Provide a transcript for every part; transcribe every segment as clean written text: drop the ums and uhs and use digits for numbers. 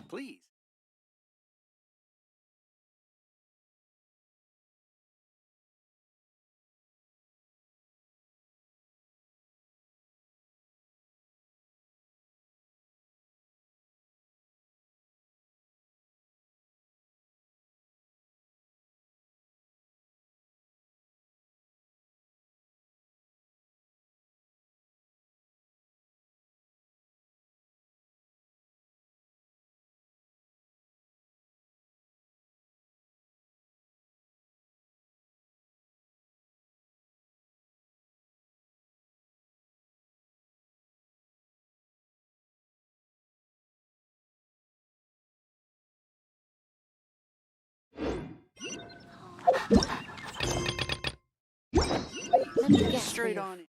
Please. Let me guess. Straight on it.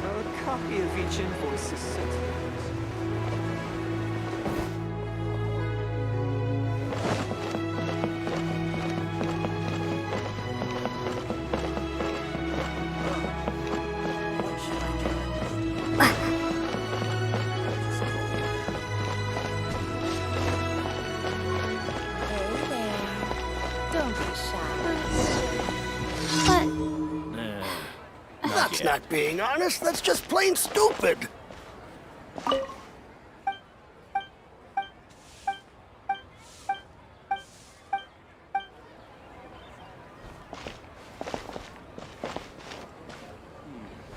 A copy of each invoice is sent. Hey there. Don't be shy. But That's not being honest, that's just plain stupid.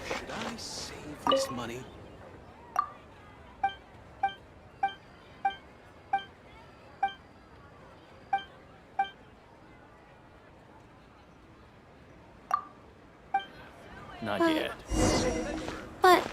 Should I save this money? Not yet. but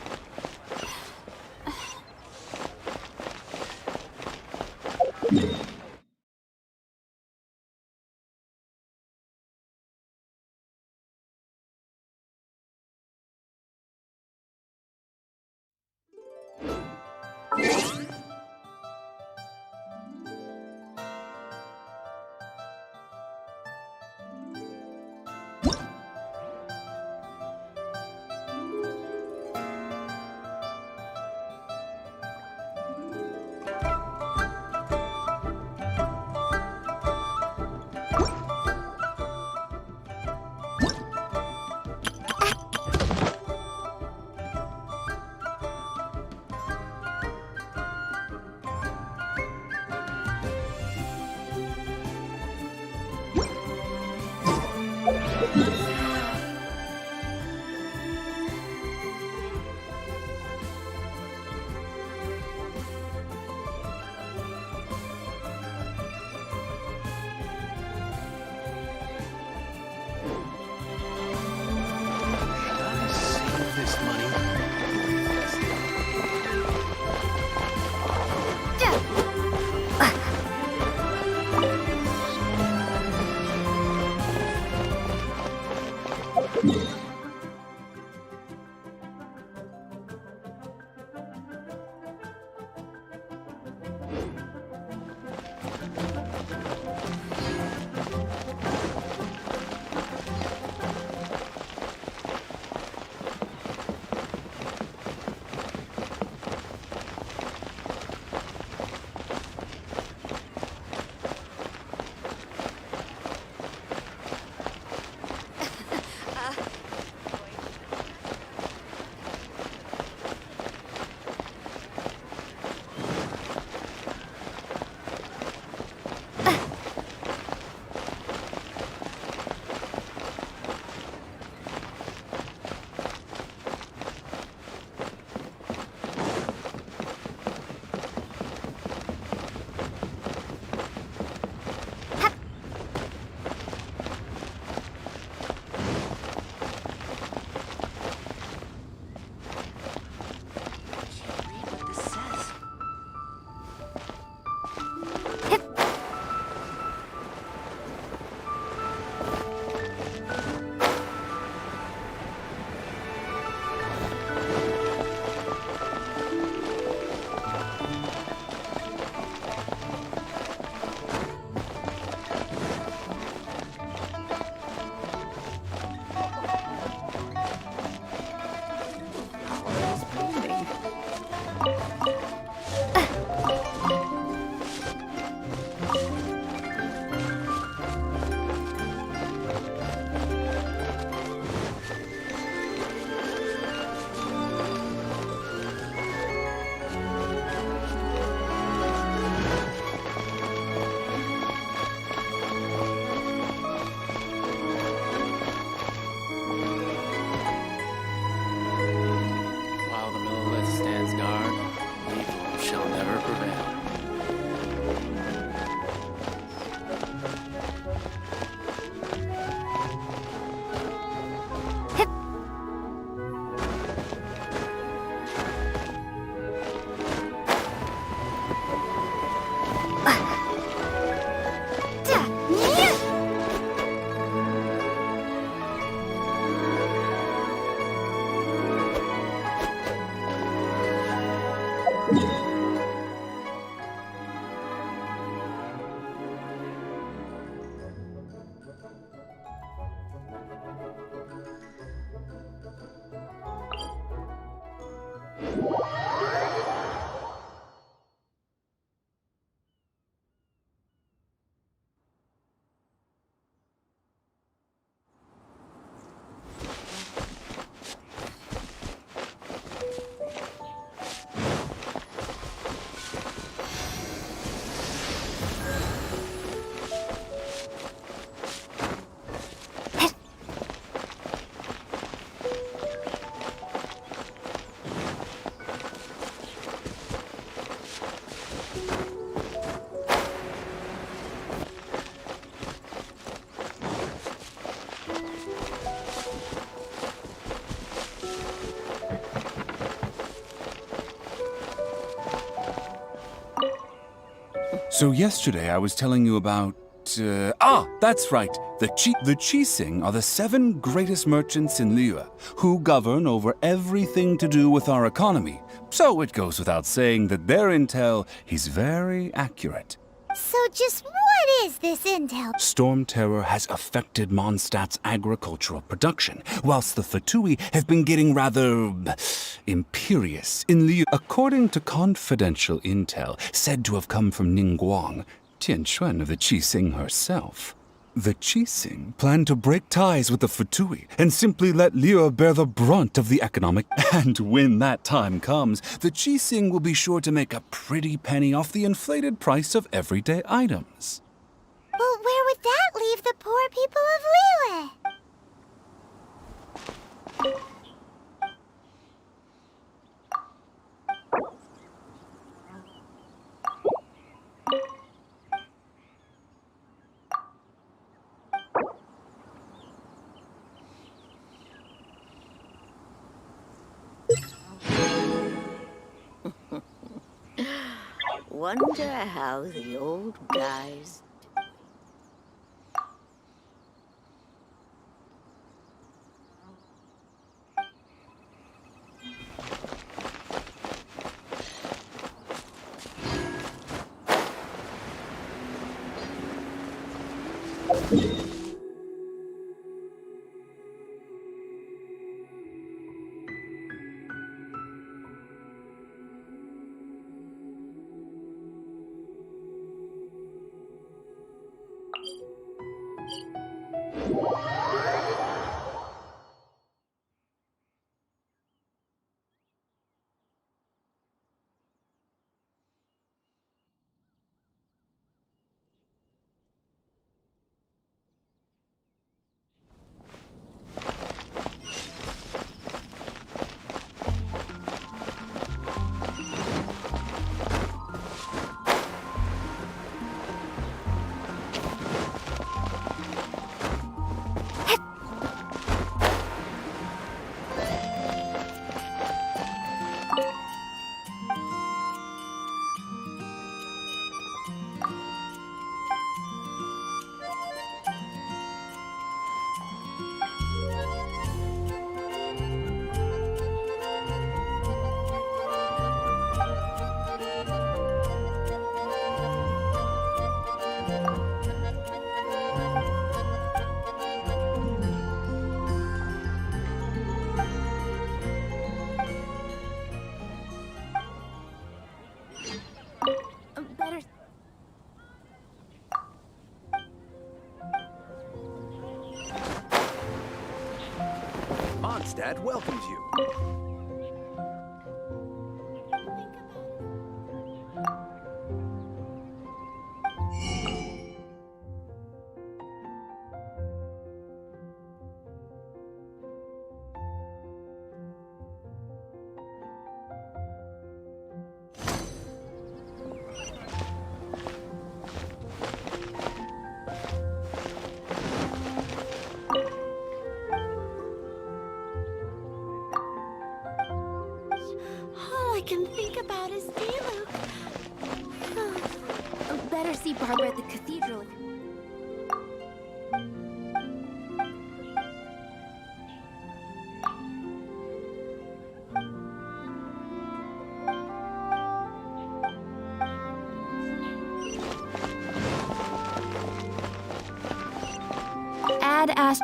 This money. So yesterday I was telling you about... that's right. The Qixing are the 7 greatest merchants in Liyue, who govern over everything to do with our economy. So it goes without saying that their intel is very accurate. So just what is this intel? Storm terror has affected Mondstadt's agricultural production, whilst the Fatui have been getting rather imperious in Liyue. According to confidential intel said to have come from Ningguang, Tianquan of the Qixing herself, the Qixing plan to break ties with the Fatui and simply let Liyue bear the brunt of the economic. And when that time comes, the Qixing will be sure to make a pretty penny off the inflated price of everyday items. Well, where would that leave the poor people of Liyue? Wonder how the old guys... Mondstadt welcomes you. All I can think about is Diluc. Better see Barbara at the cathedral. Add Ast.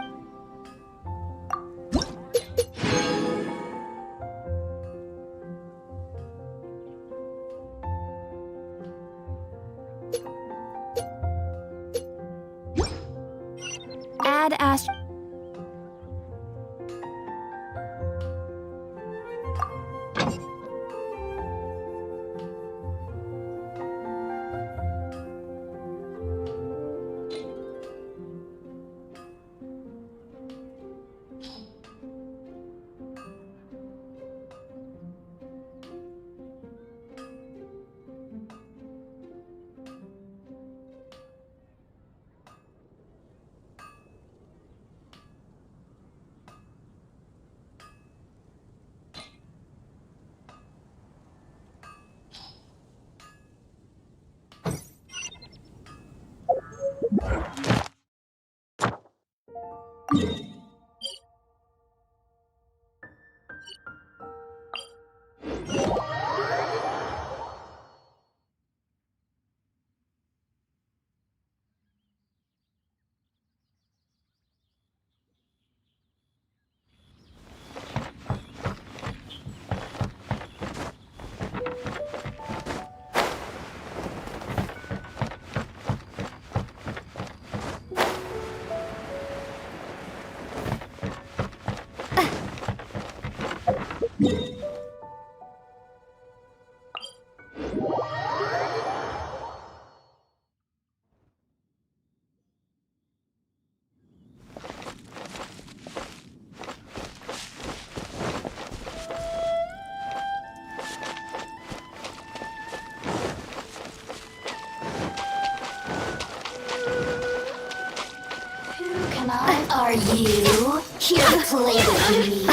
Are you here to play with me?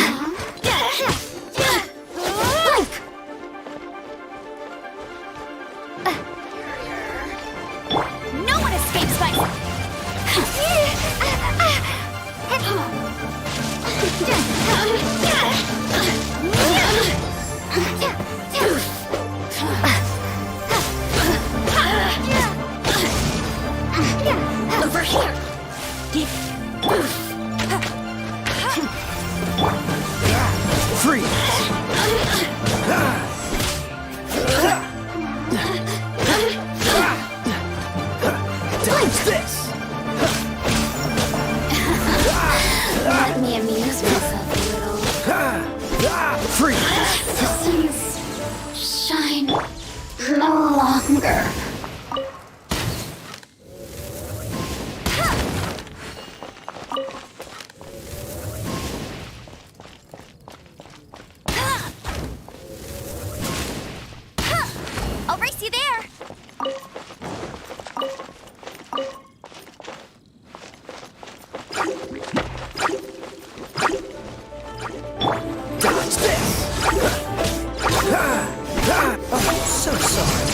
No one escapes my... Over here! Freeze! Dodge this! Let me amuse myself a little. Freeze! The suns shine no longer. I'll race you there. Dodge this! Oh, so sorry.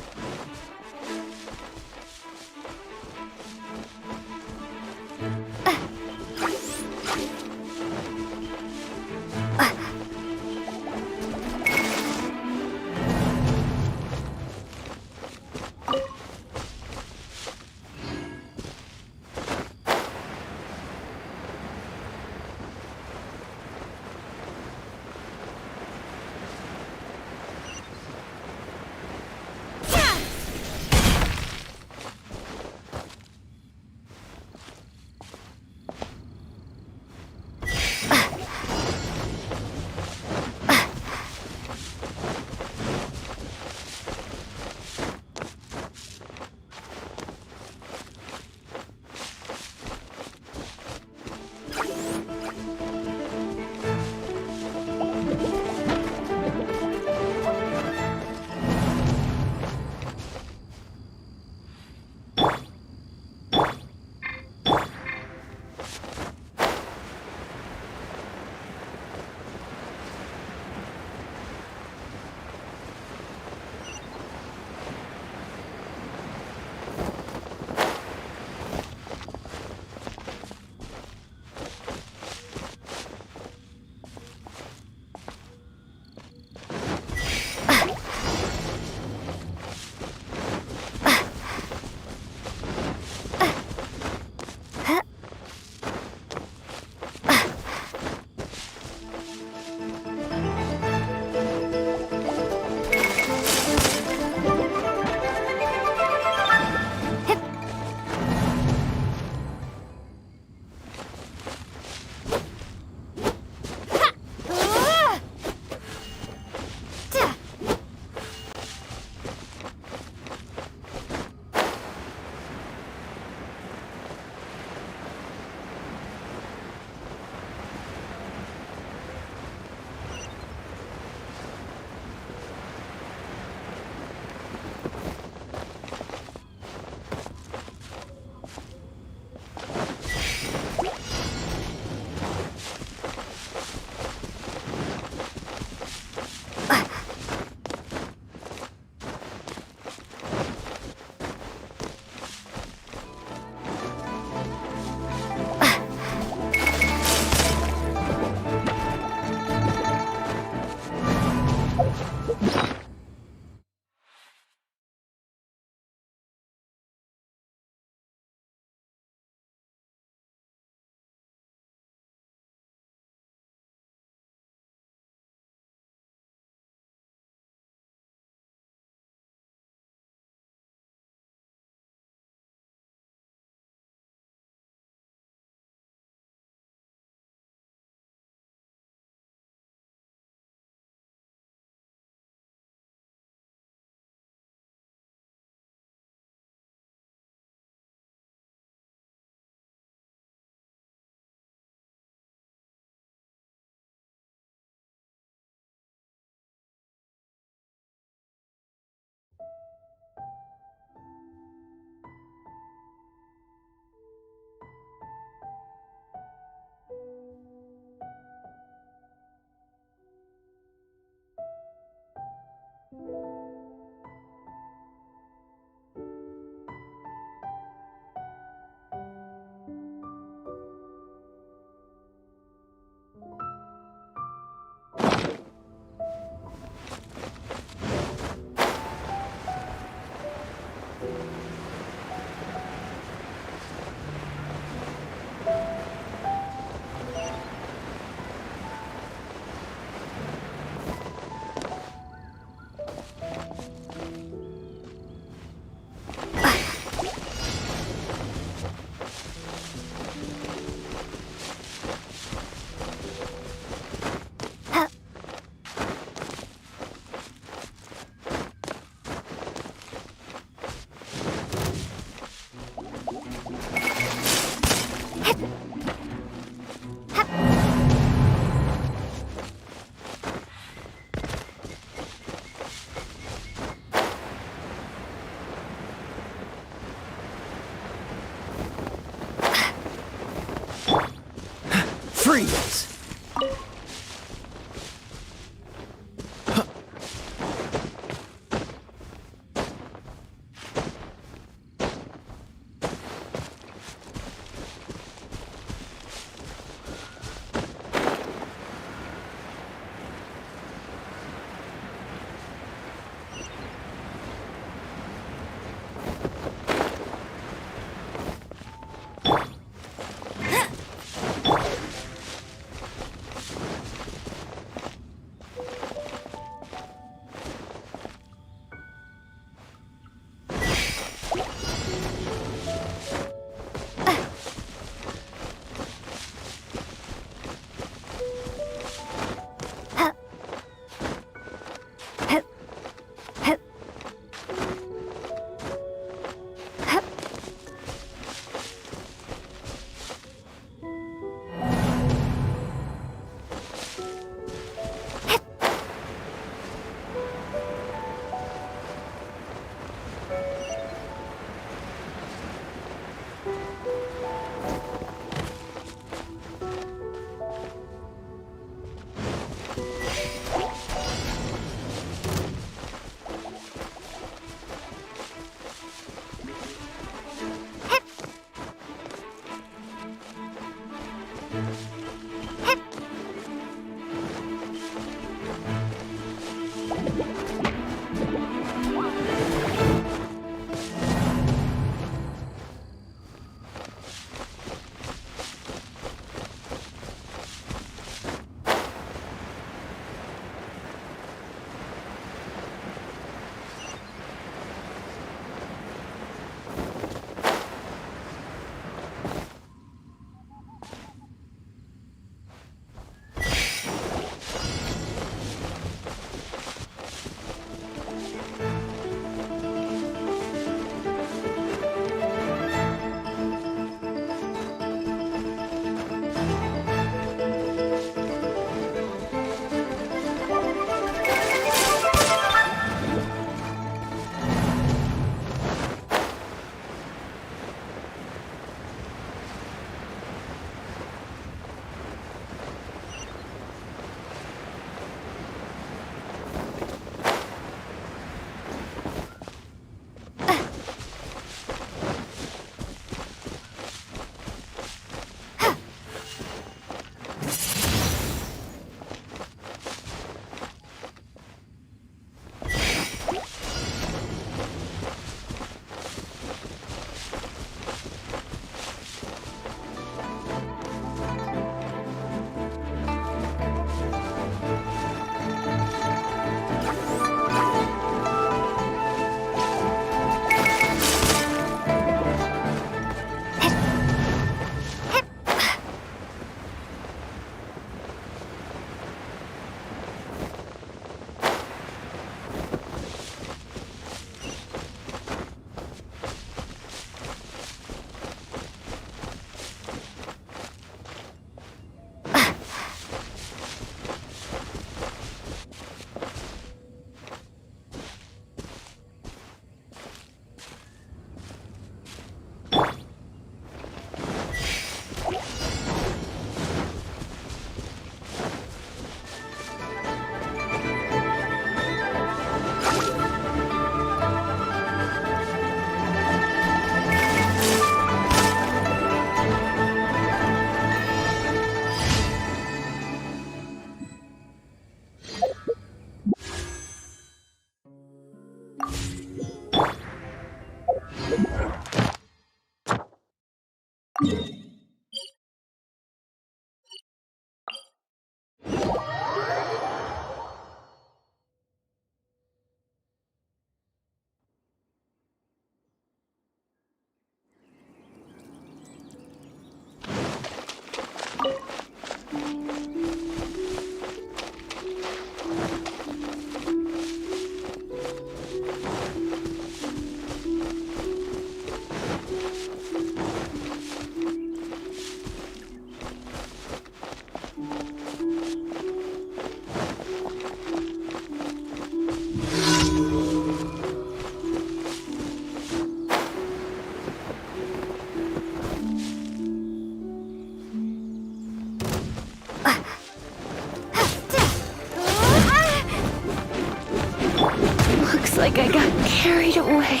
Looks like I got carried away.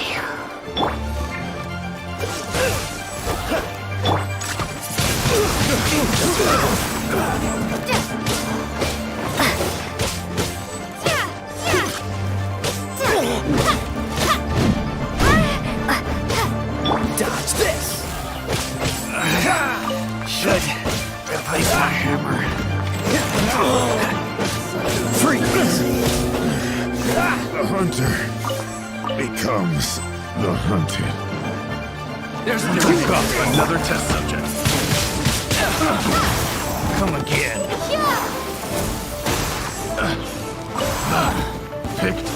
Dodge this! Should replace my hammer. Freeze! The hunter becomes the hunted. There's another test subject. Come again. Picked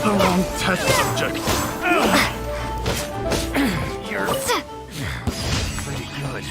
the wrong test subject. You're pretty good.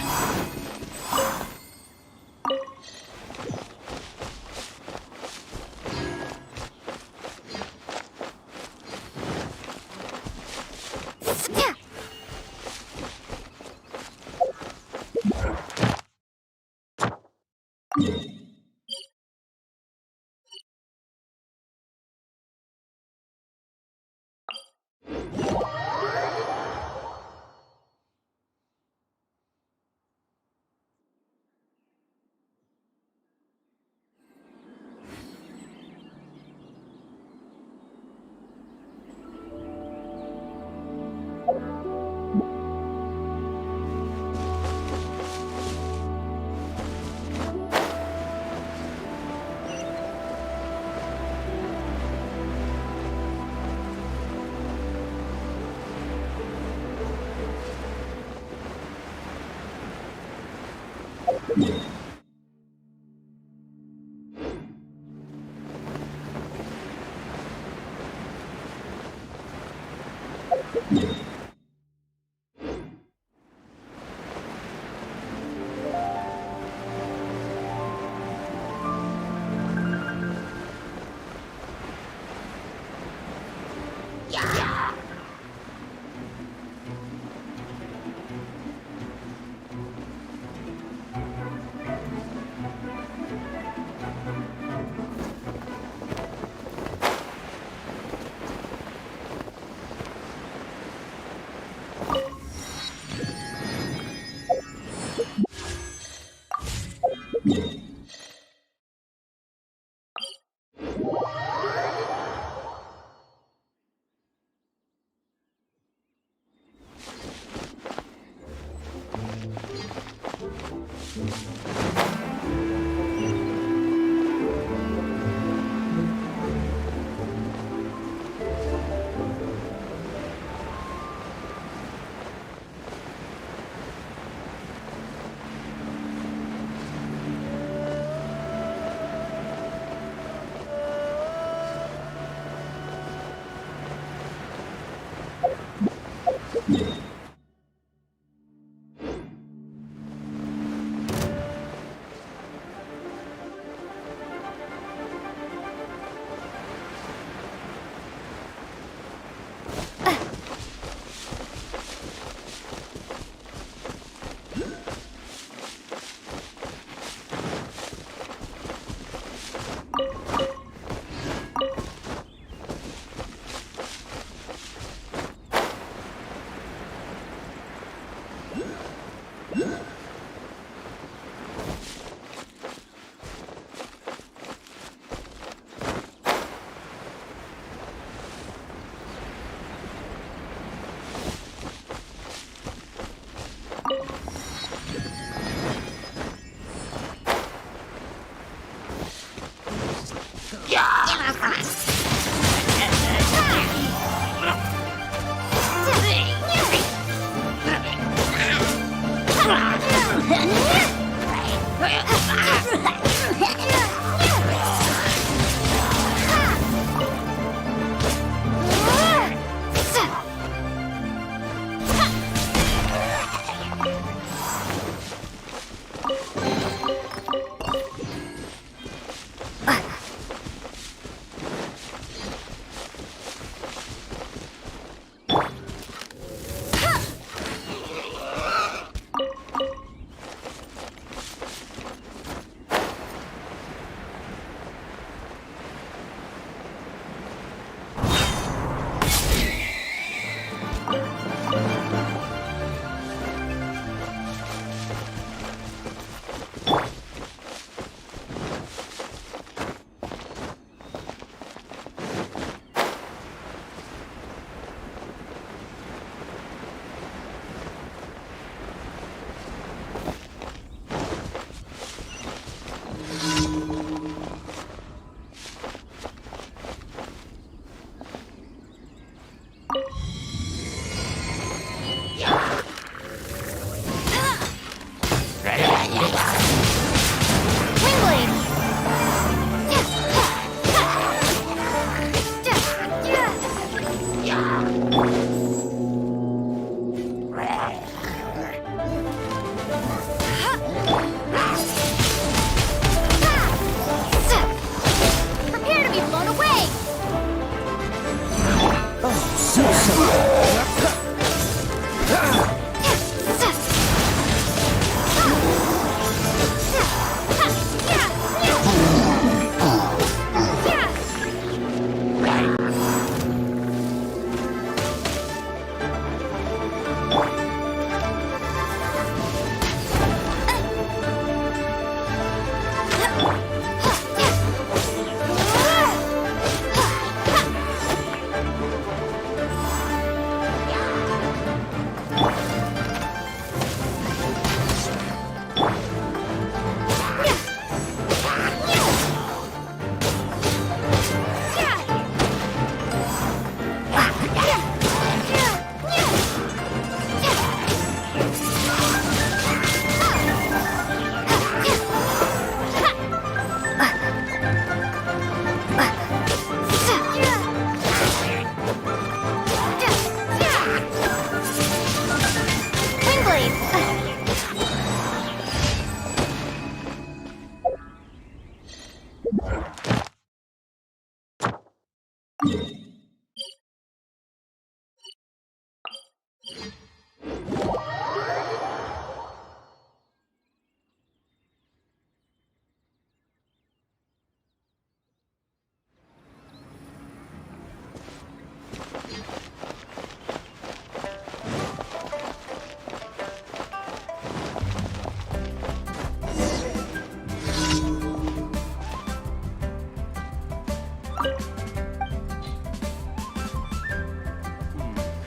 Prepare to be blown away!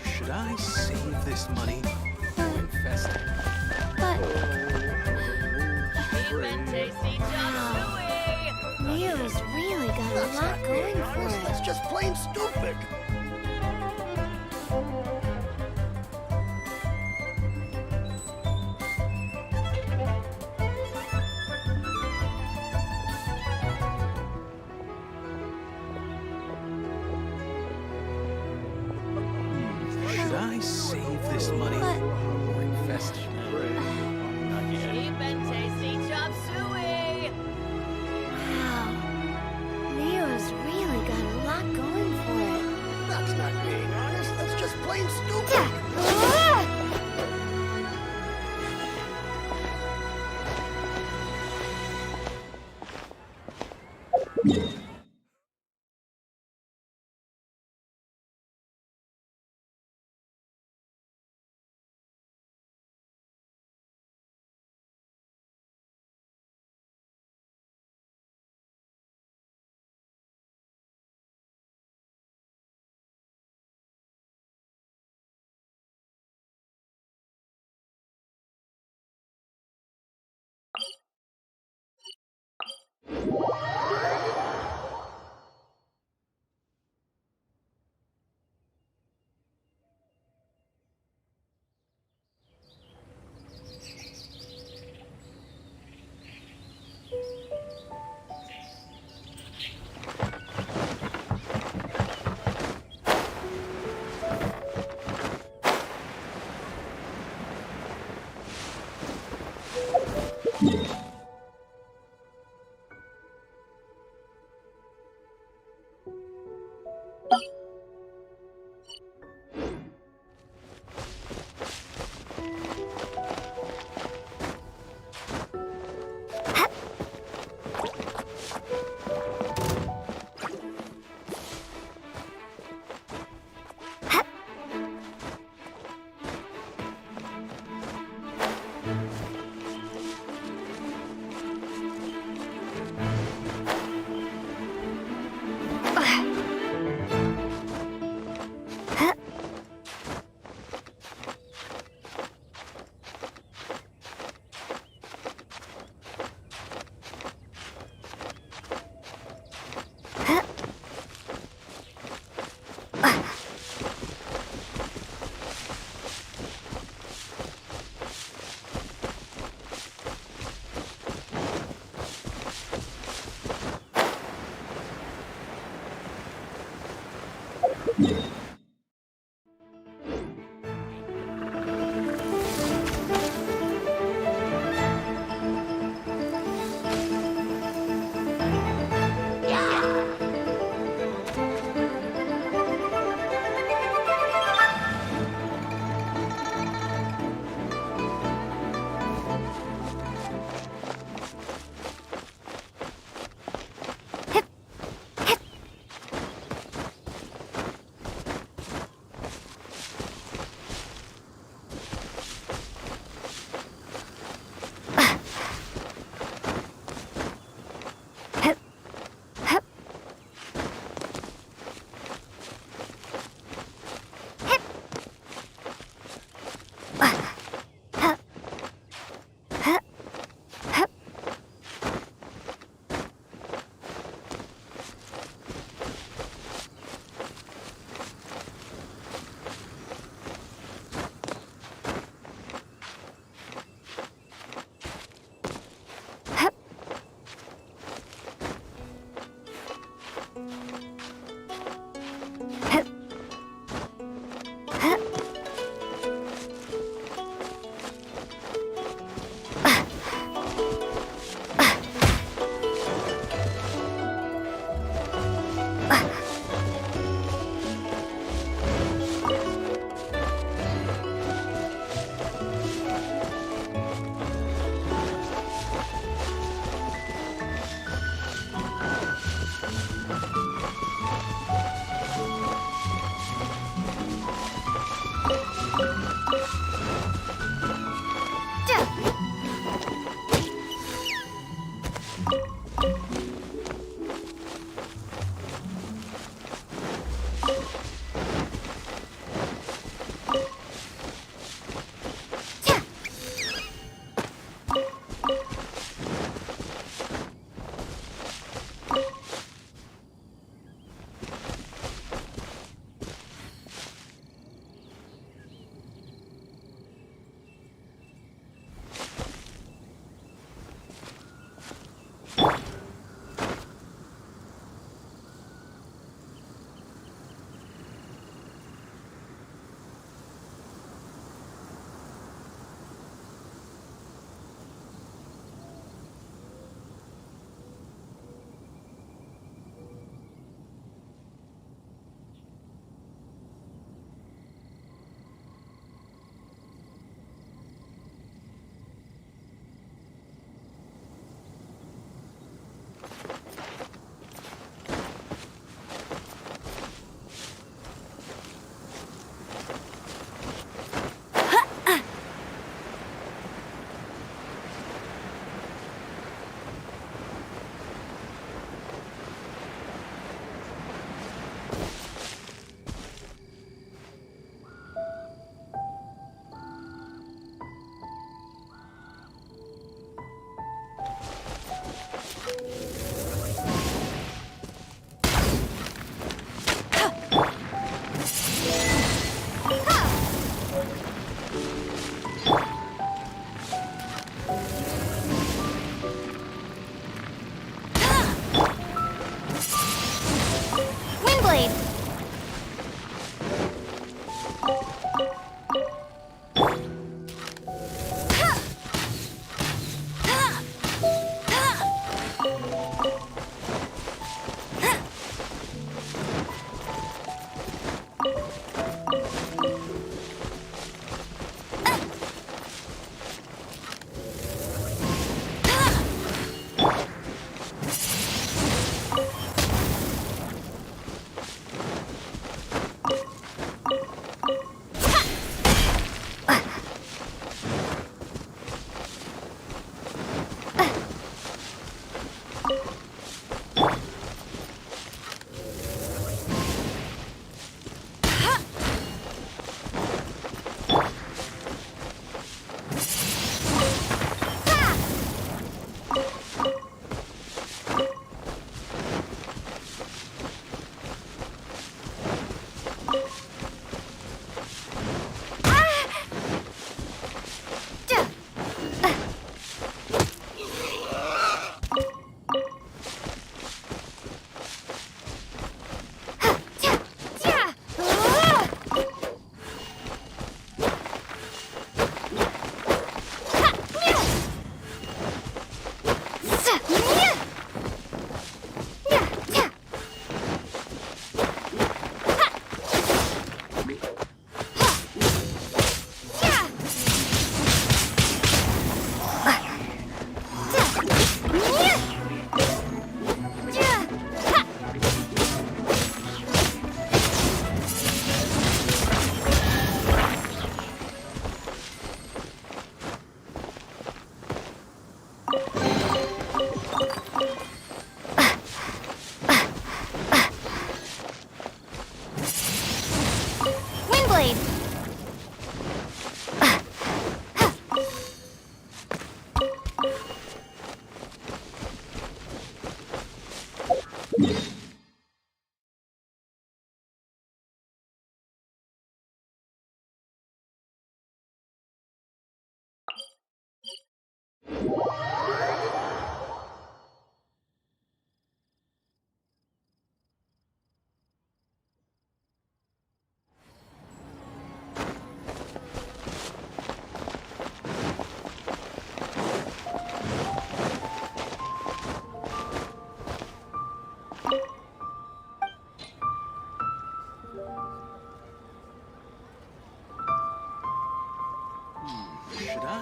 Should I save this money or invest it? Leo's really got a lot going for it. That's just plain stupid. Should I save this money or invest it? Cheap and tasty chop suey! Wow. Leo's really got a lot going for it. That's not being honest. That's just plain stupid.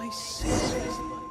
I save this money?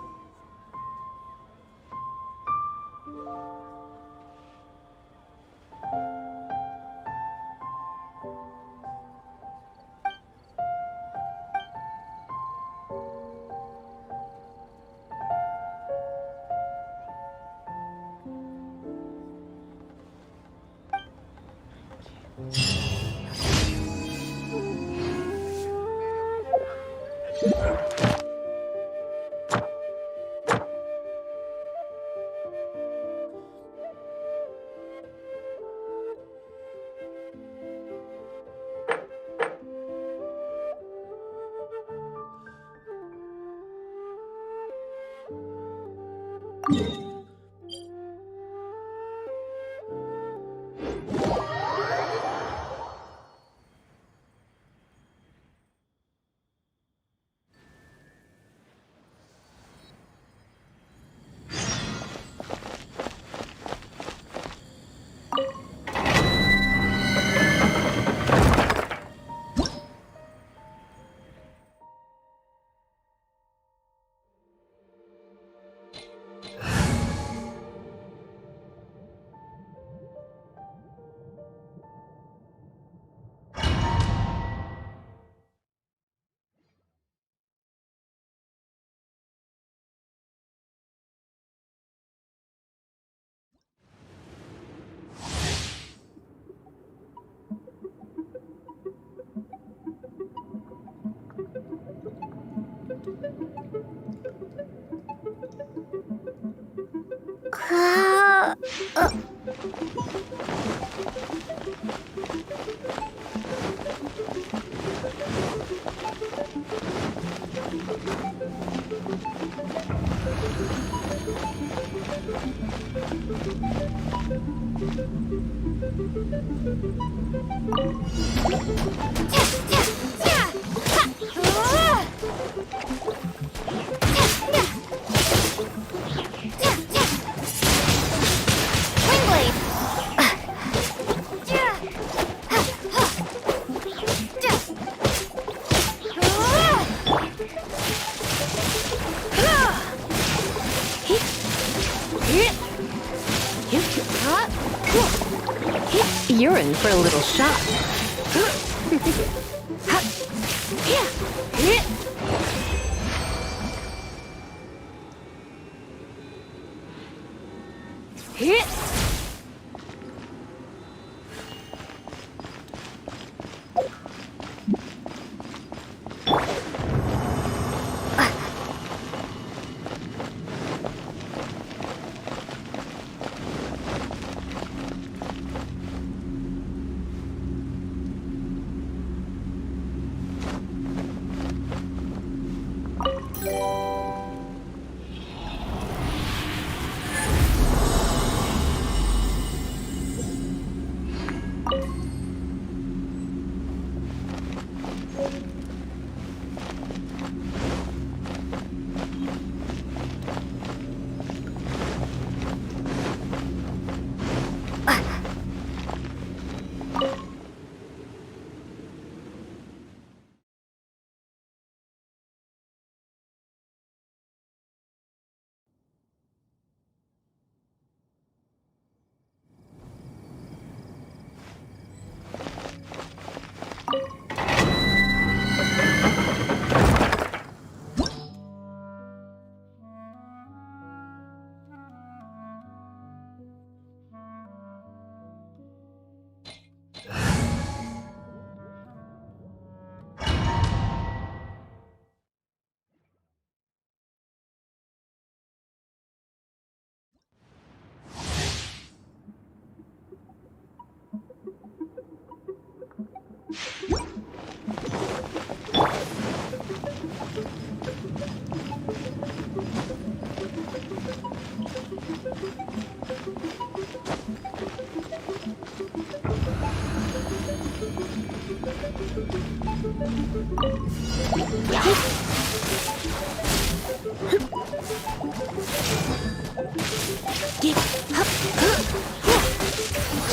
You're in for a little shock.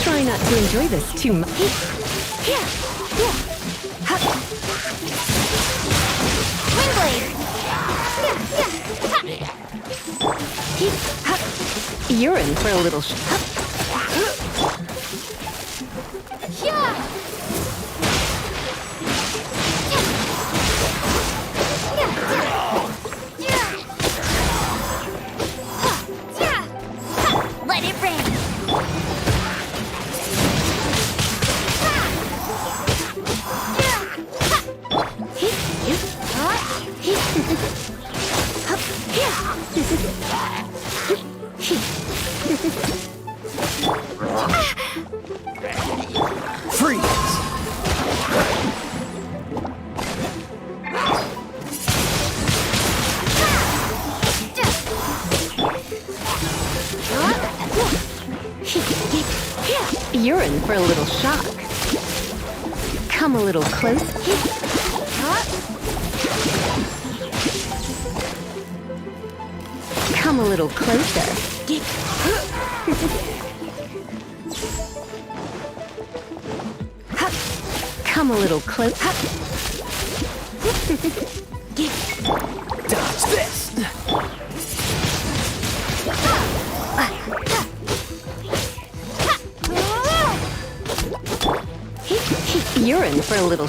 Try not to enjoy this too much. Windblade! You're in for a little Let it rain. Freeze! You're in for a little shock. Come a little close. Come a little closer. Come a little close. Dodge this! You're in for a little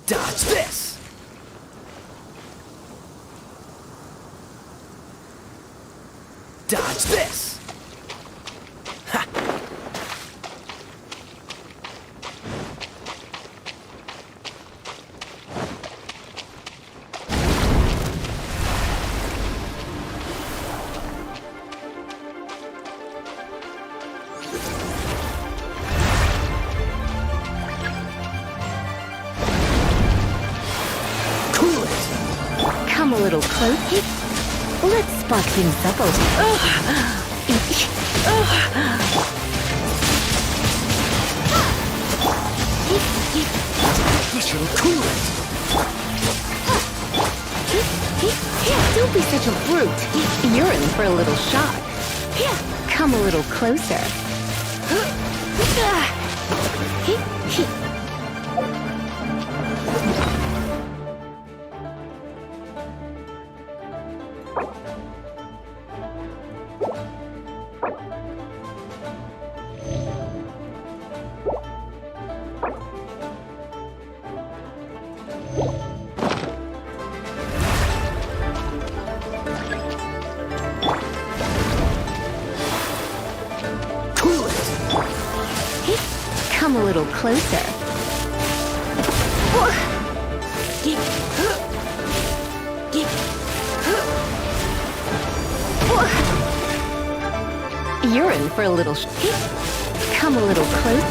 Dodge this! Dodge this! Ha! Come a little close. Let's spark things up a little. This should cool it! Don't be such a brute. You're in for a little shock. Come a little closer. Come a little closer. You're in for a little come a little close.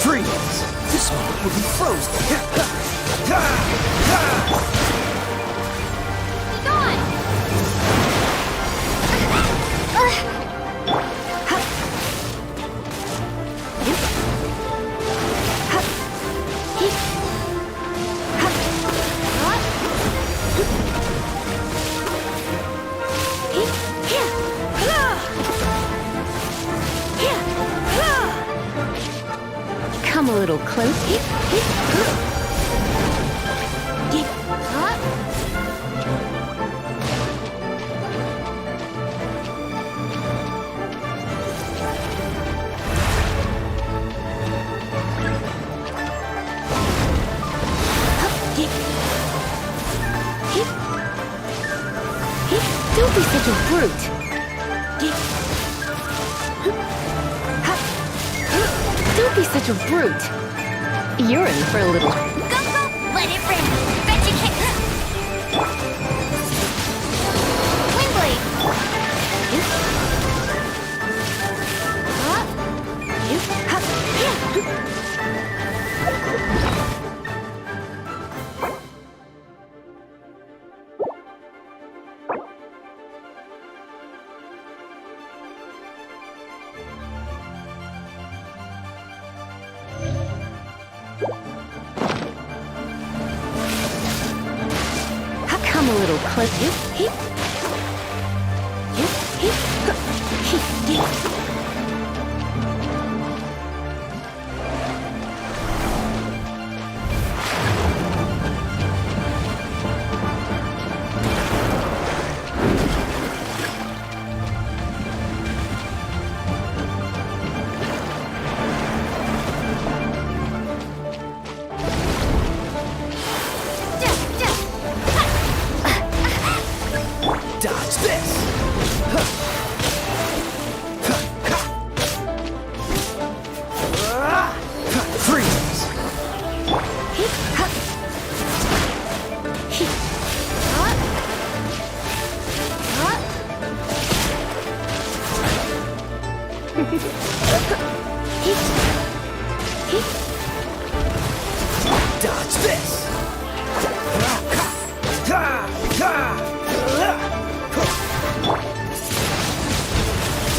Freeze! This moment will be frozen! Come a little close. don't be such a brute. Don't be such a brute. You're in for a little... Go, go! Let it rip! Bet you can't... Wind blade! Come a little closer. Dodge this! Freeze! Dodge this!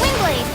Wind blade!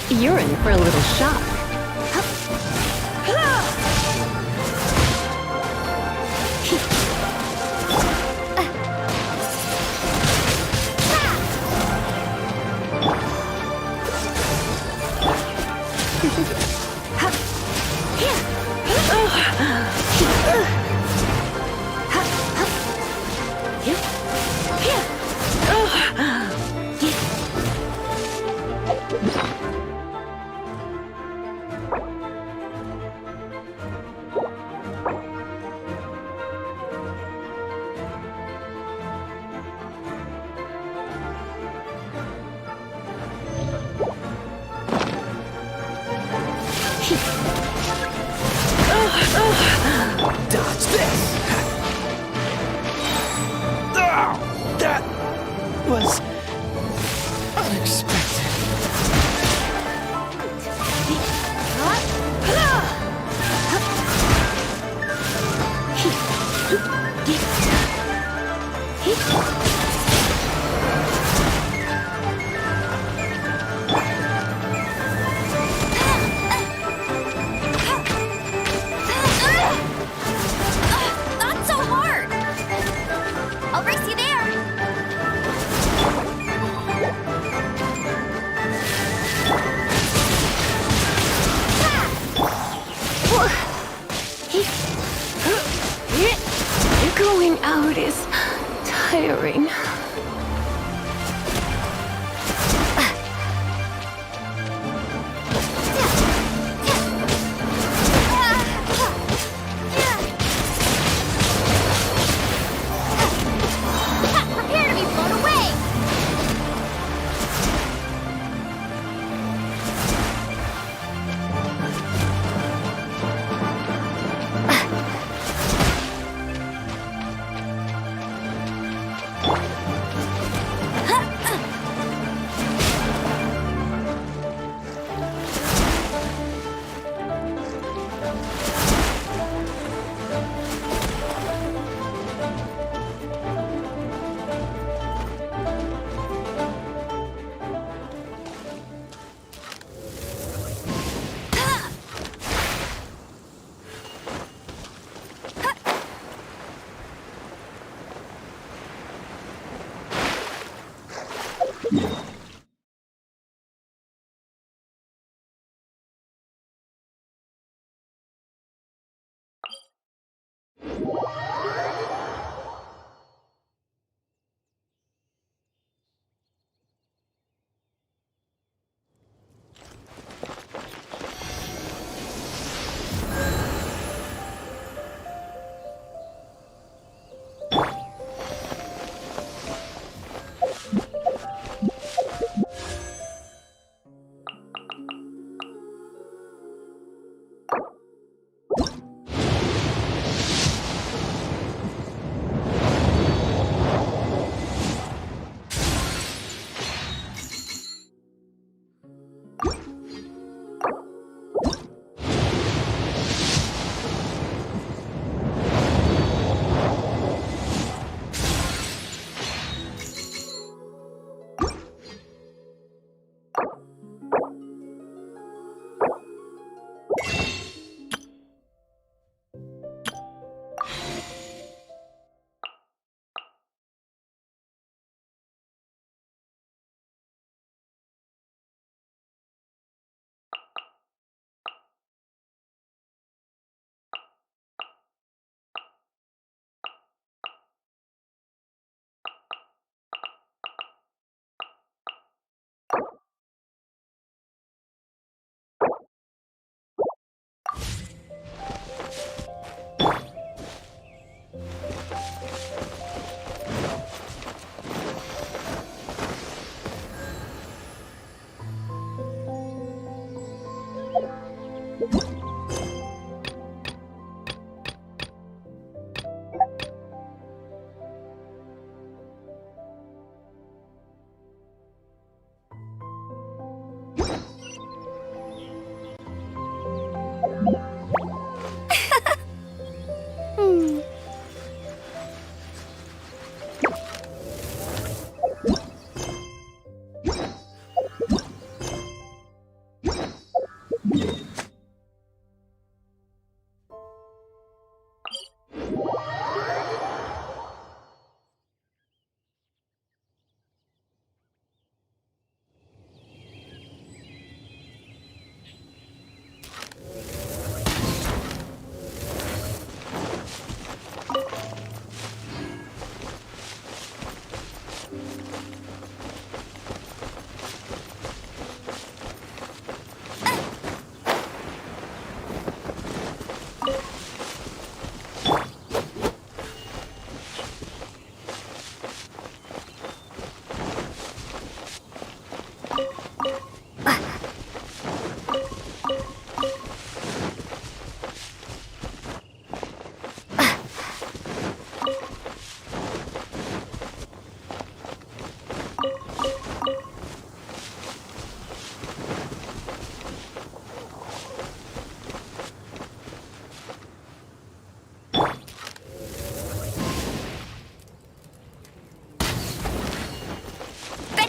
You're in for a little shock. Dodge this! Oh, that was unexpected. Not so hard! I'll race you there! Going out is tiring. Prepare to be blown away!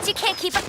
You can't keep up.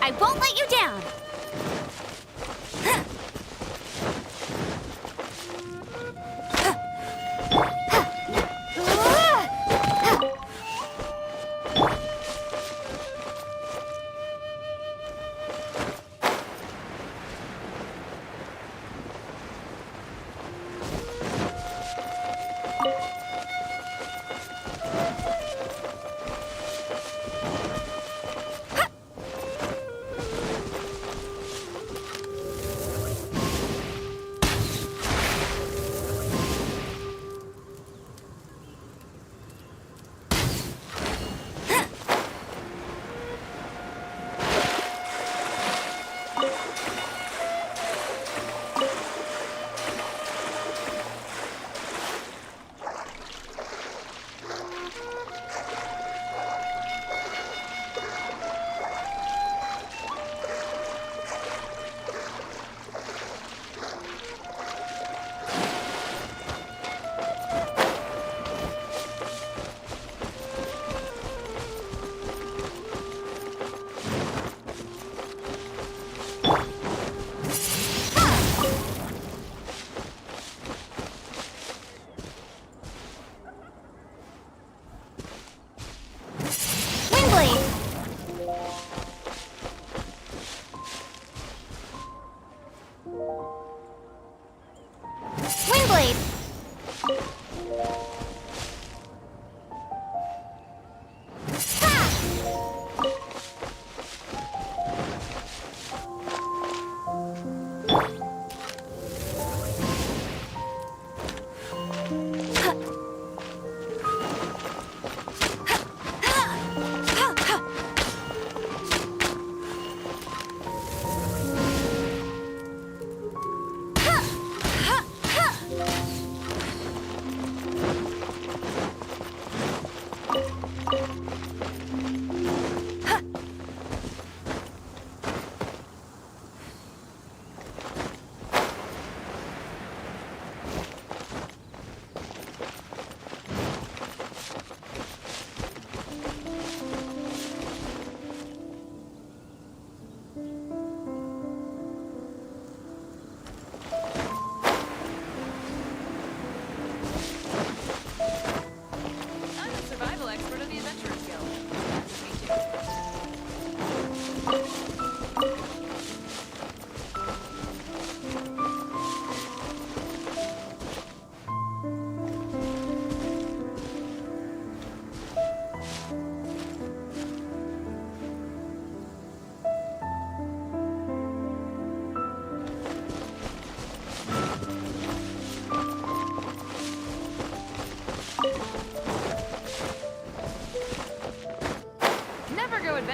I won't let you down.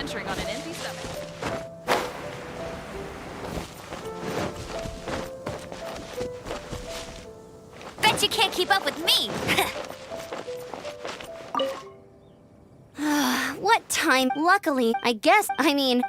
adventuring on an empty stomach. Bet you can't keep up with me! What time? Luckily, I guess, I mean...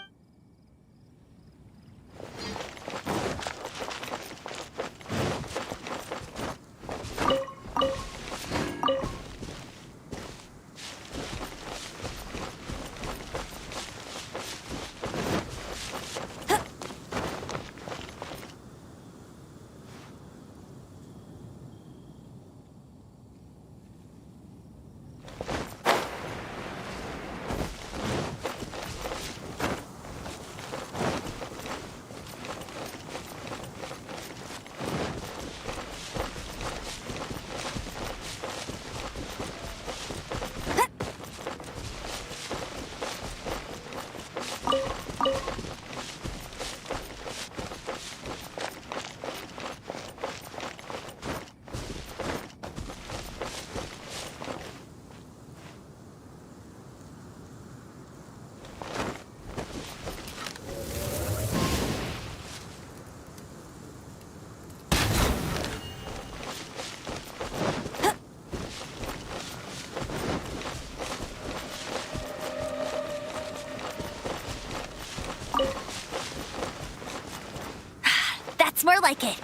That's more like it.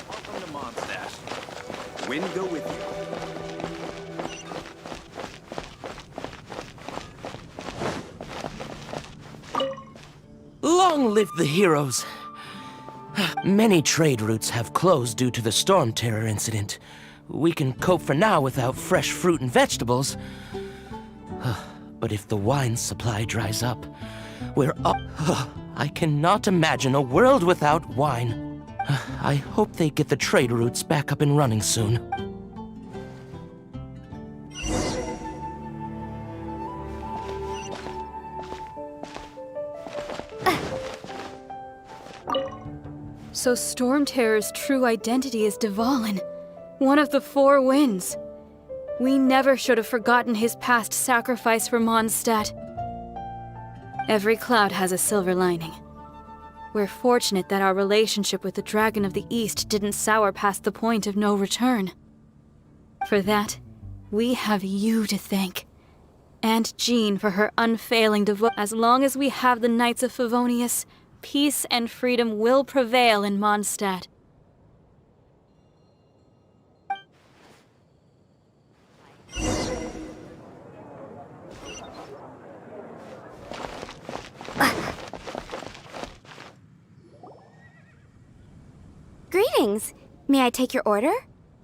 Welcome to Mondstadt. Wind go with you. Long live the heroes. Many trade routes have closed due to the Storm Terror incident. We can cope for now without fresh fruit and vegetables. But if the wine supply dries up, we're up. I cannot imagine a world without wine. I hope they get the trade routes back up and running soon. So Storm Terror's true identity is Dvalin, one of the four winds. We never should have forgotten his past sacrifice for Mondstadt. Every cloud has a silver lining. We're fortunate that our relationship with the Dragon of the East didn't sour past the point of no return. For that, we have you to thank. And Jean for her unfailing devotion. As long as we have the Knights of Favonius, peace and freedom will prevail in Mondstadt. Greetings. May I take your order?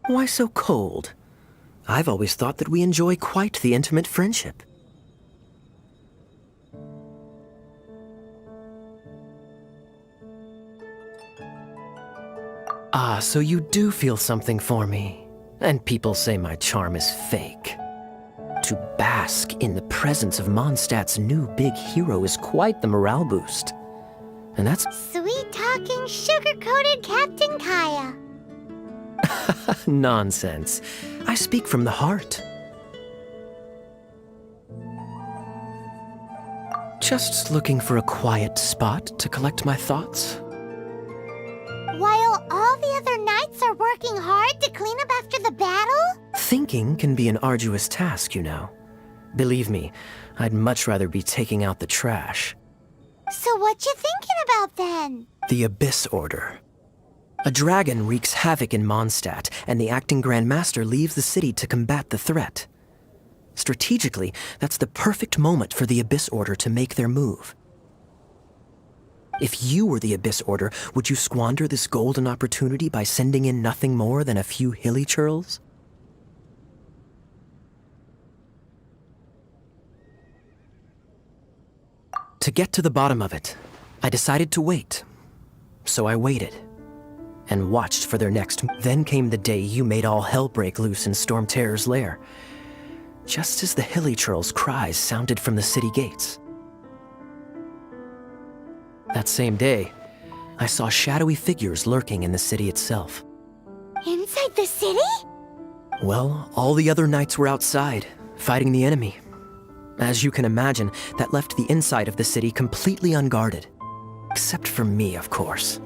Why so cold? I've always thought that we enjoy quite the intimate friendship. Ah, so you do feel something for me. And people say my charm is fake. To bask in the presence of Mondstadt's new big hero is quite the morale boost. And that's Sweet-talking, sugar-coated Captain Kaya. nonsense. I speak from the heart. Just looking for a quiet spot to collect my thoughts. While all the other knights are working hard to clean up after the battle? Thinking can be an arduous task, you know. Believe me, I'd much rather be taking out the trash. So what you thinking about then? The Abyss Order. A dragon wreaks havoc in Mondstadt, and the acting Grand Master leaves the city to combat the threat. Strategically, that's the perfect moment for the Abyss Order to make their move. If you were the Abyss Order, would you squander this golden opportunity by sending in nothing more than a few hilly churls? To get to the bottom of it, I decided to wait. So I waited and watched for their next. Then came the day you made all hell break loose in Storm Terror's lair, just as the Hilichurl's cries sounded from the city gates. That same day, I saw shadowy figures lurking in the city itself. Inside the city? Well, all the other knights were outside, fighting the enemy. As you can imagine, that left the inside of the city completely unguarded. Except for me, of course.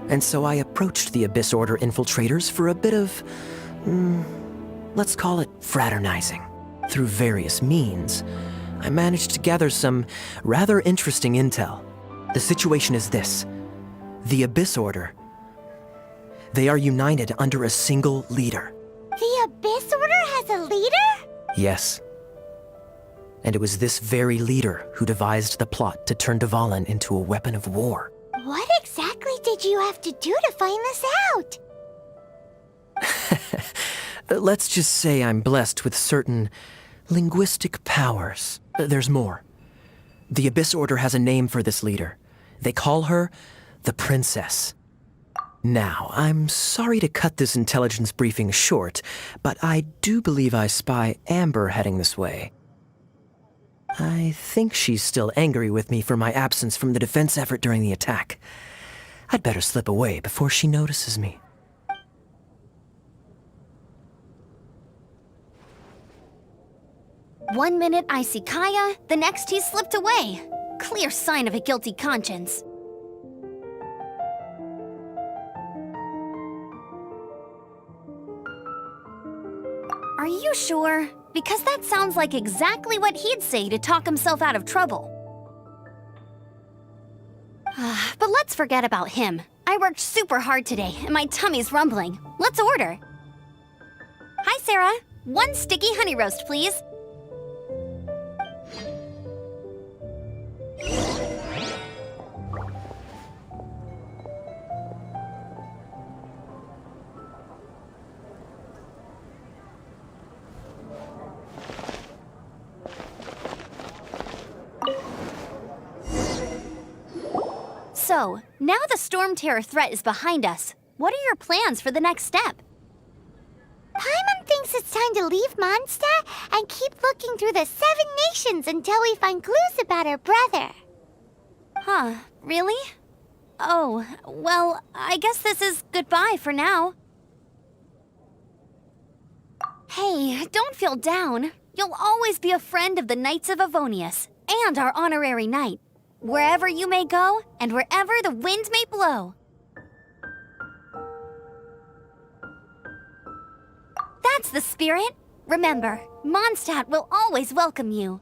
And so I approached the Abyss Order infiltrators for a bit of, let's call it fraternizing. Through various means, I managed to gather some rather interesting intel. The situation is this. The Abyss Order, they are united under a single leader. The Abyss Order has a leader? Yes. And it was this very leader who devised the plot to turn Dvalin into a weapon of war. What exactly did you have to do to find this out? Let's just say I'm blessed with certain linguistic powers. There's more. The Abyss Order has a name for this leader. They call her the Princess. Now, I'm sorry to cut this intelligence briefing short, but I do believe I spy Amber heading this way. I think she's still angry with me for my absence from the defense effort during the attack. I'd better slip away before she notices me. One minute I see Kaya, the next he's slipped away. Clear sign of a guilty conscience. Are you sure? Because that sounds like exactly what he'd say to talk himself out of trouble. But let's forget about him. I worked super hard today, and my tummy's rumbling. Let's order. Hi, Sarah. 1 sticky honey roast, please. So, now the Storm Terror threat is behind us. What are your plans for the next step? Paimon thinks it's time to leave Mondstadt and keep looking through the 7 nations until we find clues about her brother. Huh, really? Oh, well, I guess this is goodbye for now. Hey, don't feel down. You'll always be a friend of the Knights of Avonius and our honorary knight. Wherever you may go, and wherever the wind may blow. That's the spirit. Remember, Mondstadt will always welcome you.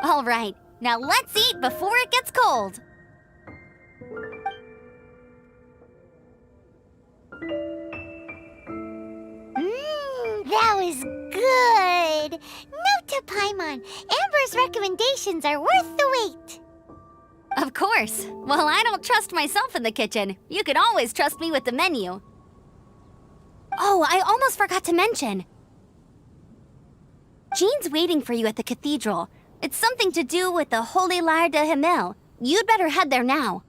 All right, now let's eat before it gets cold. That was good. Note to Paimon, Amber's recommendations are worth the wait. Of course. Well, I don't trust myself in the kitchen. You can always trust me with the menu. Oh, I almost forgot to mention. Jean's waiting for you at the cathedral. It's something to do with the Holy Lyre de Himmel. You'd better head there now.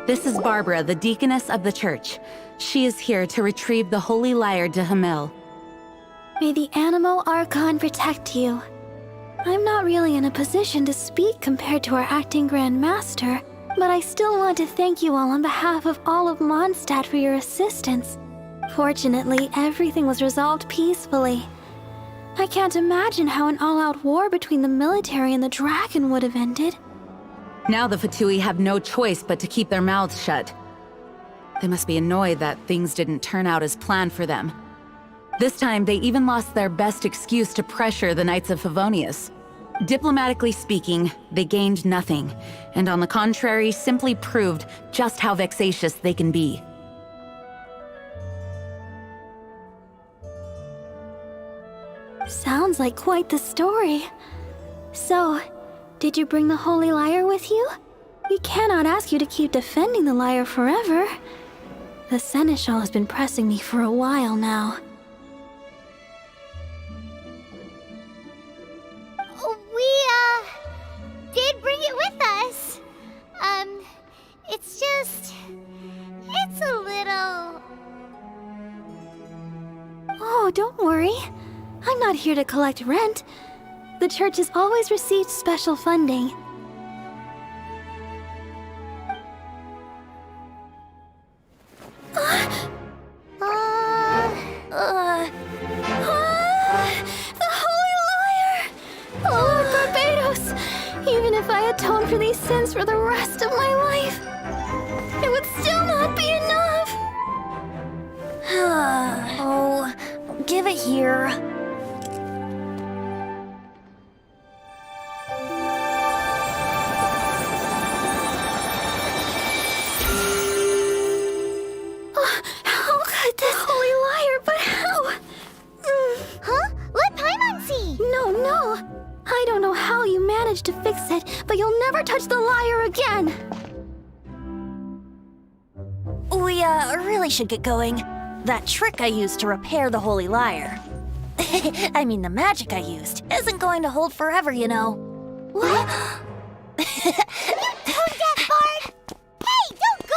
This is Barbara, the deaconess of the church. She is here to retrieve the holy lyre de Hamel. May the Animo Archon protect you. I'm not really in a position to speak compared to our acting Grand Master, but I still want to thank you all on behalf of all of Mondstadt for your assistance. Fortunately, everything was resolved peacefully. I can't imagine how an all-out war between the military and the dragon would have ended. Now the Fatui have no choice but to keep their mouths shut. They must be annoyed that things didn't turn out as planned for them. This time, they even lost their best excuse to pressure the Knights of Favonius. Diplomatically speaking, they gained nothing, and on the contrary, simply proved just how vexatious they can be. Sounds like quite the story. So, did you bring the Holy Lyre with you? We cannot ask you to keep defending the lyre forever. The Seneschal has been pressing me for a while now. We, did bring it with us. It's a little... Oh, don't worry. I'm not here to collect rent. The church has always received special funding. The Holy Lyre! Lord Barbados! Even if I atone for these sins for the rest of my life, it would still not be enough! Oh, give it here. How could this Holy Lyre, but how? Huh? Let Paimon see! No. I don't know how you managed to fix it, but you'll never touch the lyre again! We, really should get going. That trick I used to repair the Holy Lyre. I mean, the magic I used isn't going to hold forever, you know. What? Tone deaf, Bard! Hey, don't go!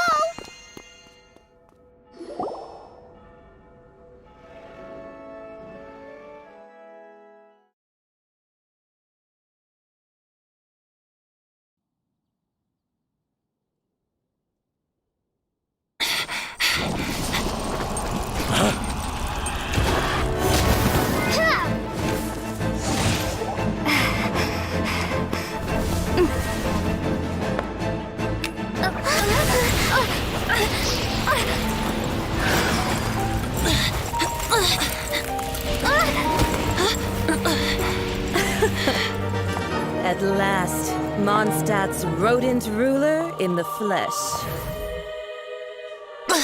At last, Mondstadt's rodent ruler in the flesh.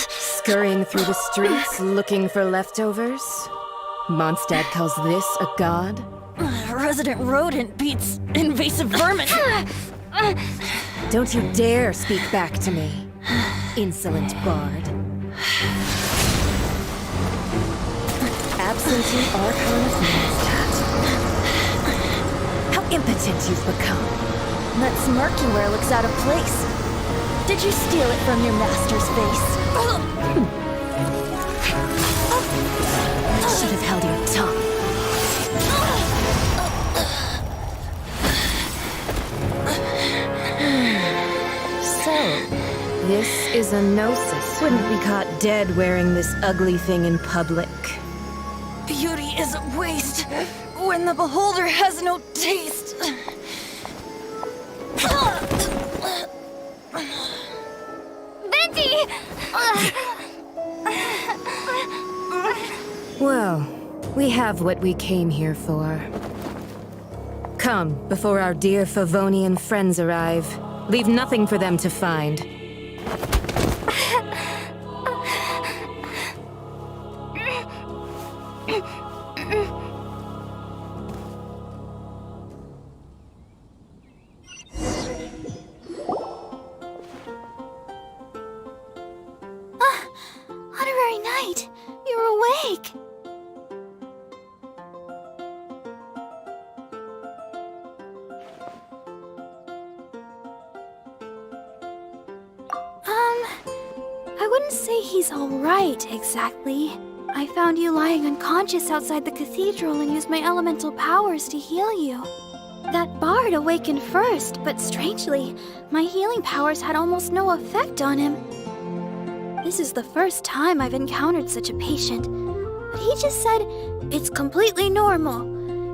Scurrying through the streets looking for leftovers? Mondstadt calls this a god? Resident rodent beats invasive vermin. Don't you dare speak back to me, insolent bard. Absentee Archon of Mondstadt. How impotent you've become. That smirky looks out of place. Did you steal it from your master's face? Should have held your tongue. So, this is a gnosis. Wouldn't be caught dead wearing this ugly thing in public. Beauty is a waste when the beholder has no taste. Venti! Well, we have what we came here for. Come, before our dear Favonian friends arrive. Leave nothing for them to find. Honorary Knight, you're awake! wouldn't say he's alright, exactly. I found you lying unconscious outside the cathedral and used my elemental powers to heal you. That bard awakened first, but strangely, my healing powers had almost no effect on him. This is the first time I've encountered such a patient, but he just said it's completely normal,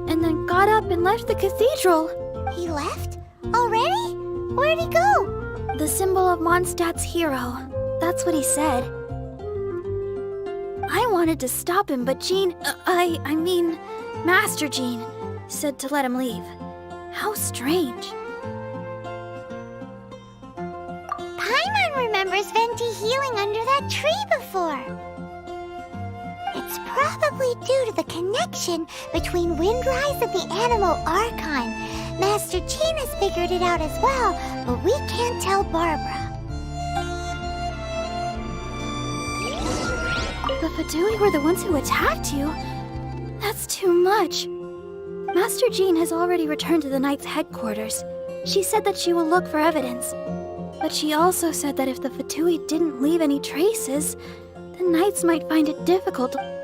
and then got up and left the cathedral. He left? Already? Where'd he go? The symbol of Mondstadt's hero. That's what he said. I wanted to stop him, but I mean, Master Jean, said to let him leave. How strange. Paimon remembers Venti healing under that tree before. It's probably due to the connection between Windrise and the Animal Archon. Master Jean has figured it out as well, but we can't tell Barbara. The Fatui were the ones who attacked you? That's too much. Master Jean has already returned to the Knight's headquarters. She said that she will look for evidence. But she also said that if the Fatui didn't leave any traces, the Knights might find it difficult to...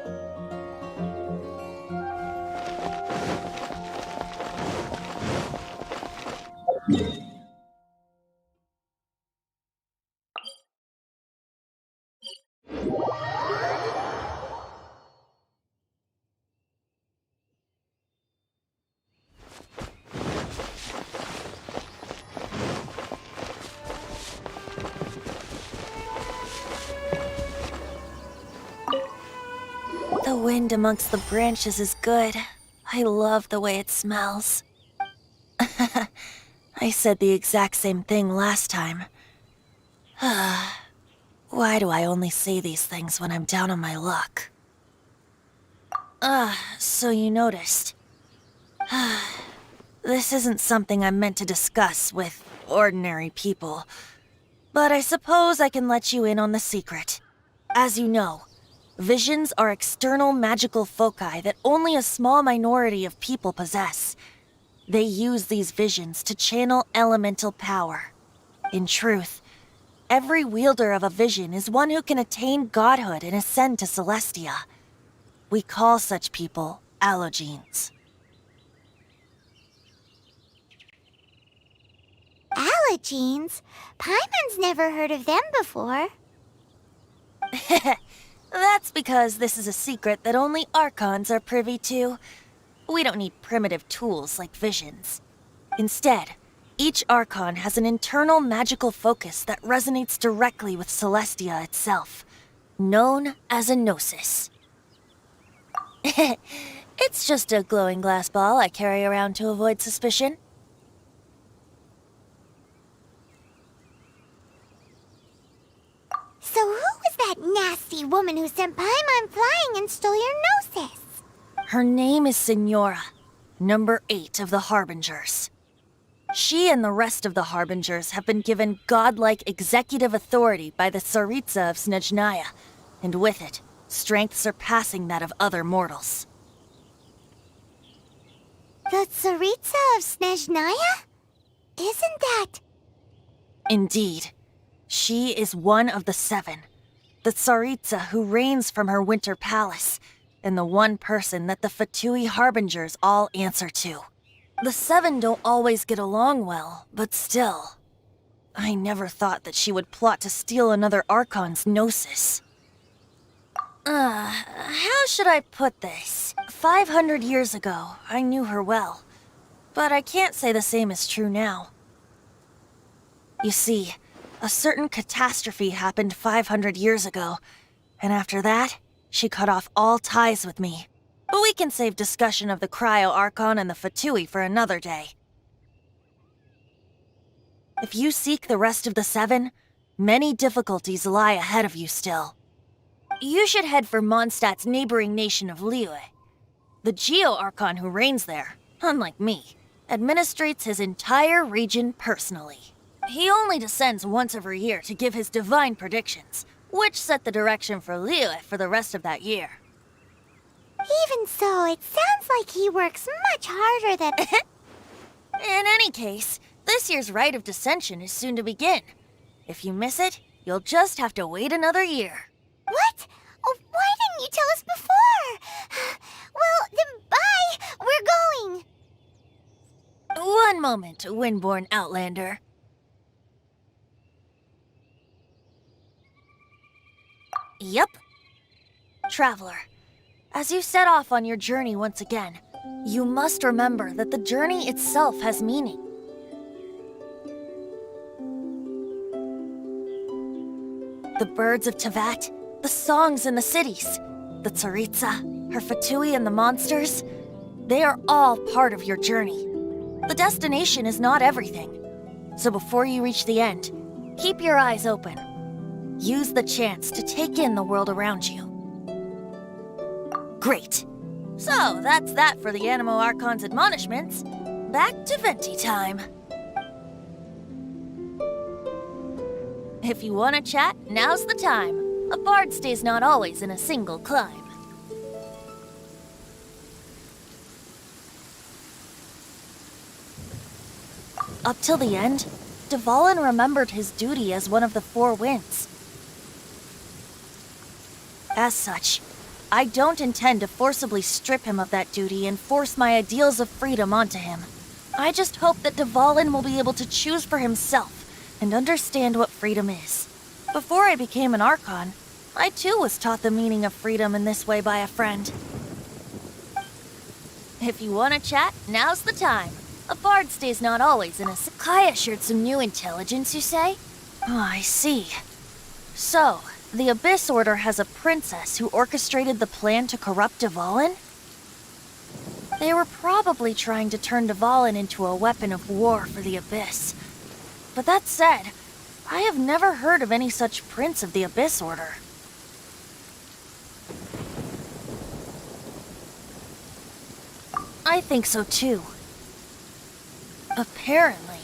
The wind amongst the branches is good. I love the way it smells. I said the exact same thing last time. Why do I only say these things when I'm down on my luck? So you noticed. This isn't something I'm meant to discuss with ordinary people. But I suppose I can let you in on the secret. As you know, visions are external magical foci that only a small minority of people possess. They use these visions to channel elemental power. In truth, every wielder of a vision is one who can attain godhood and ascend to Celestia. We call such people allogenes. Allogenes? Paimon's never heard of them before. That's because this is a secret that only Archons are privy to. We don't need primitive tools like visions. Instead, each Archon has an internal magical focus that resonates directly with Celestia itself, known as a gnosis. It's just a glowing glass ball I carry around to avoid suspicion. So who was that nasty woman who sent Paimon flying and stole your gnosis? Her name is Signora, number 8 of the Harbingers. She and the rest of the Harbingers have been given godlike executive authority by the Tsaritsa of Snezhnaya, and with it, strength surpassing that of other mortals. The Tsaritsa of Snezhnaya? Isn't that... Indeed. She is one of the 7, the Tsaritsa who reigns from her winter palace, and the one person that the Fatui Harbingers all answer to. The 7 don't always get along well, but still. I never thought that she would plot to steal another Archon's gnosis. How should I put this? 500 years ago, I knew her well, but I can't say the same is true now. You see, a certain catastrophe happened 500 years ago, and after that, she cut off all ties with me. But we can save discussion of the Cryo Archon and the Fatui for another day. If you seek the rest of the 7, many difficulties lie ahead of you still. You should head for Mondstadt's neighboring nation of Liyue. The Geo-Archon who reigns there, unlike me, administrates his entire region personally. He only descends once every year to give his divine predictions, which set the direction for Liyue for the rest of that year. Even so, it sounds like he works much harder than... In any case, this year's Rite of Dissension is soon to begin. If you miss it, You'll just have to wait another year. What? Oh, why didn't you tell us before? Well, then bye! We're going! One moment, Windborn Outlander. Yep. Traveler, as you set off on your journey once again, you must remember that the journey itself has meaning. The birds of Tevat, the songs in the cities, the Tsaritsa, her Fatui and the monsters, they are all part of your journey. The destination is not everything. So before you reach the end, keep your eyes open. Use the chance to take in the world around you. Great. So that's that for the Animo Archon's admonishments. Back to Venti time. If you want to chat, now's the time. A bard stays not always in a single climb. Up till the end, Dvalin remembered his duty as one of the Four Winds. As such, I don't intend to forcibly strip him of that duty and force my ideals of freedom onto him. I just hope that Dvalin will be able to choose for himself and understand what freedom is. Before I became an Archon, I too was taught the meaning of freedom in this way by a friend. If you want to chat, now's the time. A bard stays not always in a... Kaya shared some new intelligence, you say? Oh, I see. So, the Abyss Order has a princess who orchestrated the plan to corrupt Dvalin? They were probably trying to turn Dvalin into a weapon of war for the Abyss. But that said, I have never heard of any such prince of the Abyss Order. I think so too. Apparently.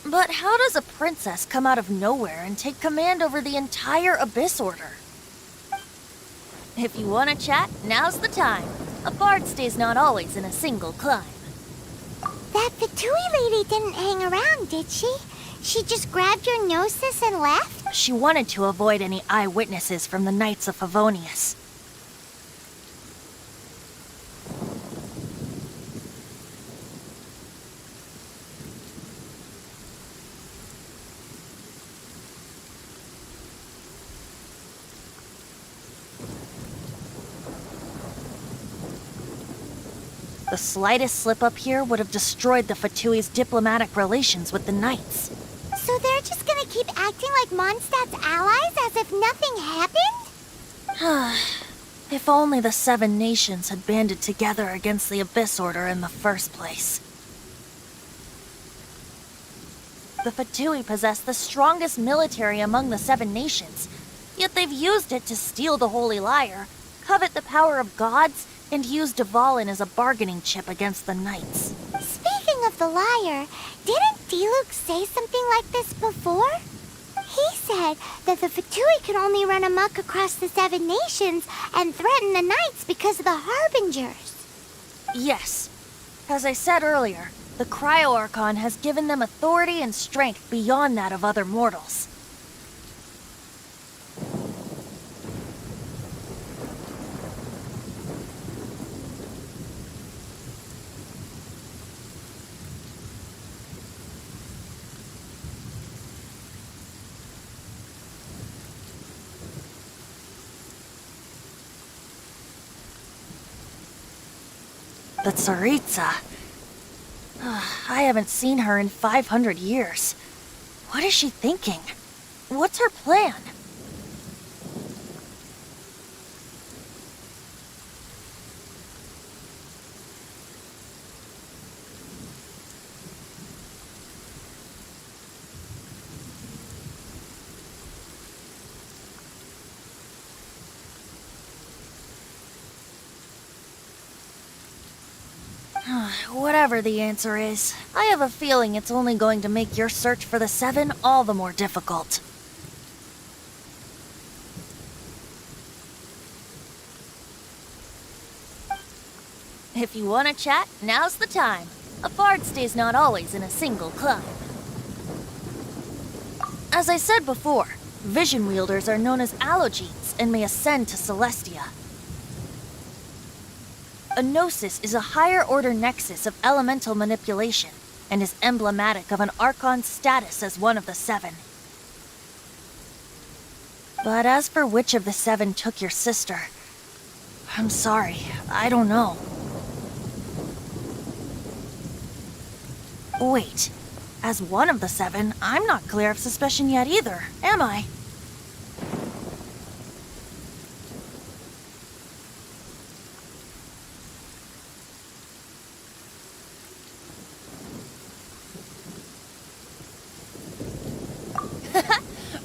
But how does a princess come out of nowhere and take command over the entire Abyss Order? If you want to chat, now's the time. A bard stays not always in a single climb. That Fatui lady didn't hang around, did she? She just grabbed your gnosis and left? She wanted to avoid any eyewitnesses from the Knights of Favonius. The slightest slip up here would have destroyed the Fatui's diplomatic relations with the Knights. So they're just gonna keep acting like Mondstadt's allies as if nothing happened? If only the Seven Nations had banded together against the Abyss Order in the first place. The Fatui possess the strongest military among the Seven Nations, yet they've used it to steal the Holy Lyre, covet the power of gods, and use Dvalin as a bargaining chip against the Knights. Speaking of the Lyre, didn't Diluc say something like this before? He said that the Fatui could only run amok across the Seven Nations and threaten the Knights because of the Harbingers. Yes. As I said earlier, the Cryo-Archon has given them authority and strength beyond that of other mortals. The Tsaritsa. I haven't seen her in 500 years. What is she thinking? What's her plan? Whatever the answer is, I have a feeling it's only going to make your search for the Seven all the more difficult. If you want to chat, now's the time. A bard stays not always in a single climb. As I said before, Vision wielders are known as allogenes and may ascend to Celestia. A gnosis is a higher-order nexus of elemental manipulation and is emblematic of an Archon's status as one of the seven. But as for which of the seven took your sister, I'm sorry, I don't know. Wait, as one of the seven, I'm not clear of suspicion yet either, am I?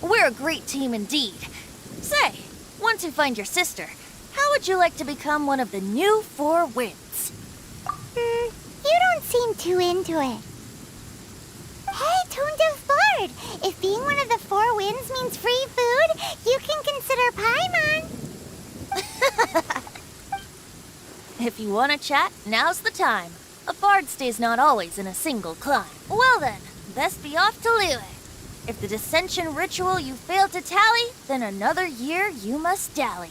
We're a great team indeed. Say, once you find your sister, how would you like to become one of the new Four Winds? You don't seem too into it. Hey, Tone Deaf Bard! If being one of the Four Winds means free food, you can consider Paimon. If you want to chat, now's the time. A bard stays not always in a single climb. Well then, best be off to Liyue. If the dissension ritual you failed to tally, then another year you must dally.